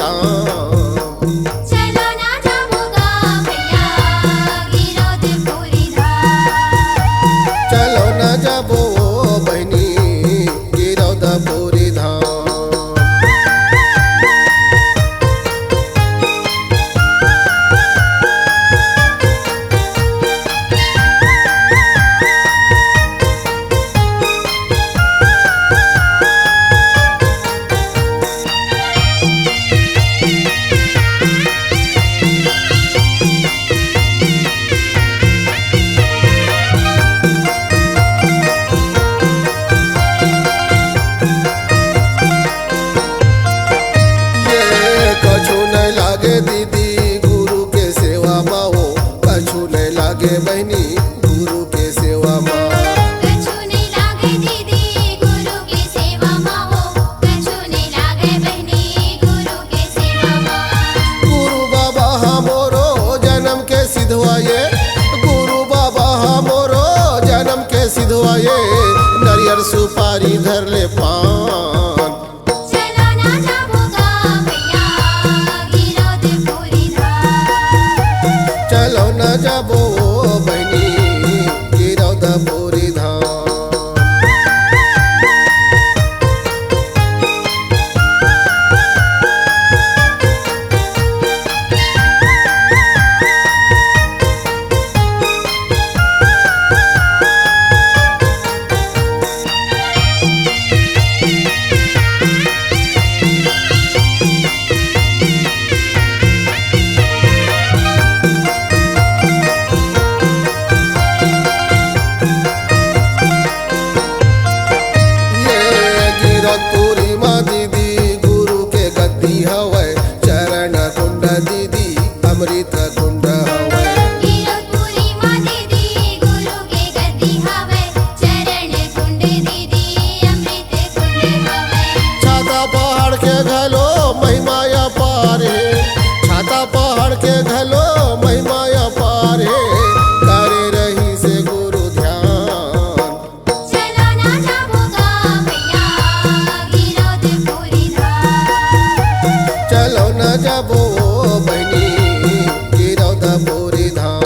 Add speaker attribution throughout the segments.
Speaker 1: धाम।
Speaker 2: चलो ना जाऊंगा भैया गिरौदपुरी धाम।
Speaker 1: चलो न जाबो बहनी गिरौदपुरी धाम। कछु नहीं लागे दीदी गुरु के सेवा माँ हो, कछु नहीं लागे बहनी गुरु के सेवा माँ।
Speaker 2: कछु नहीं लागे दीदी गुरु की सेवा माँ हो, कछु नहीं लागे बहनी गुरु की सेवा माँ।
Speaker 1: गुरु बाबा हमरो जन्म के सिधवाए, गुरु बाबा हमरो जन्म के सिधवाए, नरियर सुपारी धर ले पान।
Speaker 2: चलो ना जाऊंगा भैया गिरौदपुरी धाम।
Speaker 1: चलो न जाबो बहनी गिरौदपुरी धाम। गिरौदपुरी माँ दीदी गुरु के गद्दी हवै, चरण कुंड दीदी अमृत कुंड हवै।
Speaker 2: गिरौदपुरी माँ दीदी गुरु के गद्दी हवै, चरण कुंड दीदी अमृत कुंड हवै।
Speaker 1: छाता पहाड़ के घलो महिमा अपार है, छाता पहाड़ के घलो महिमा अपार है, करे रही से गुरु ध्यान।
Speaker 2: चलो ना जाऊंगा भैया गिरौदपुरी धाम।
Speaker 1: चलो न जाबो बहनी गिरौदपुरी धाम।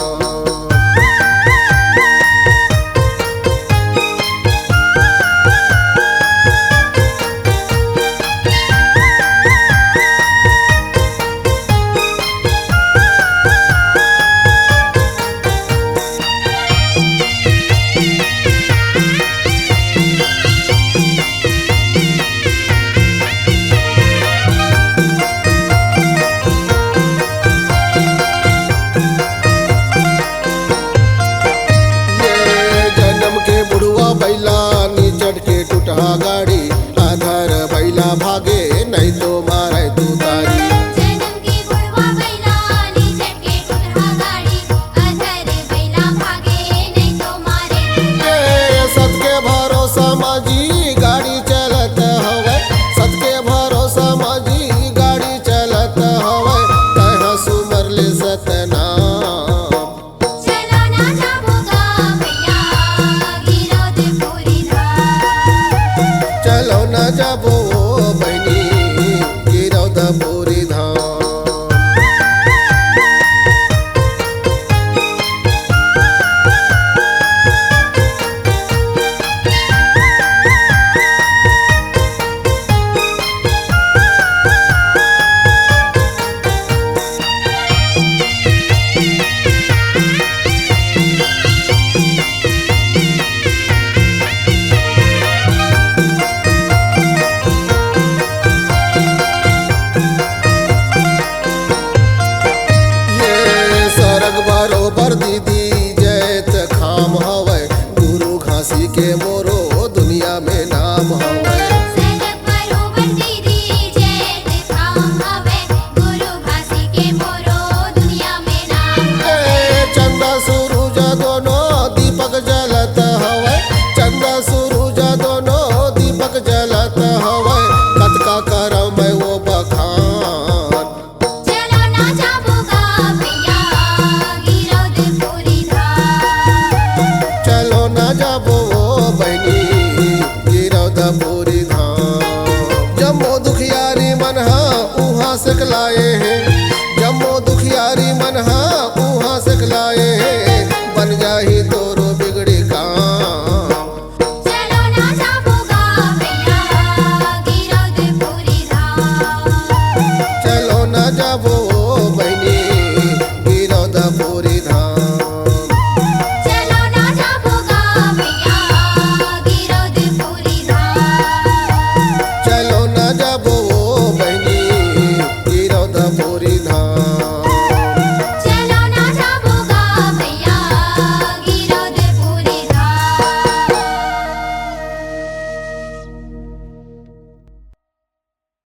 Speaker 1: सिखलाए हैं।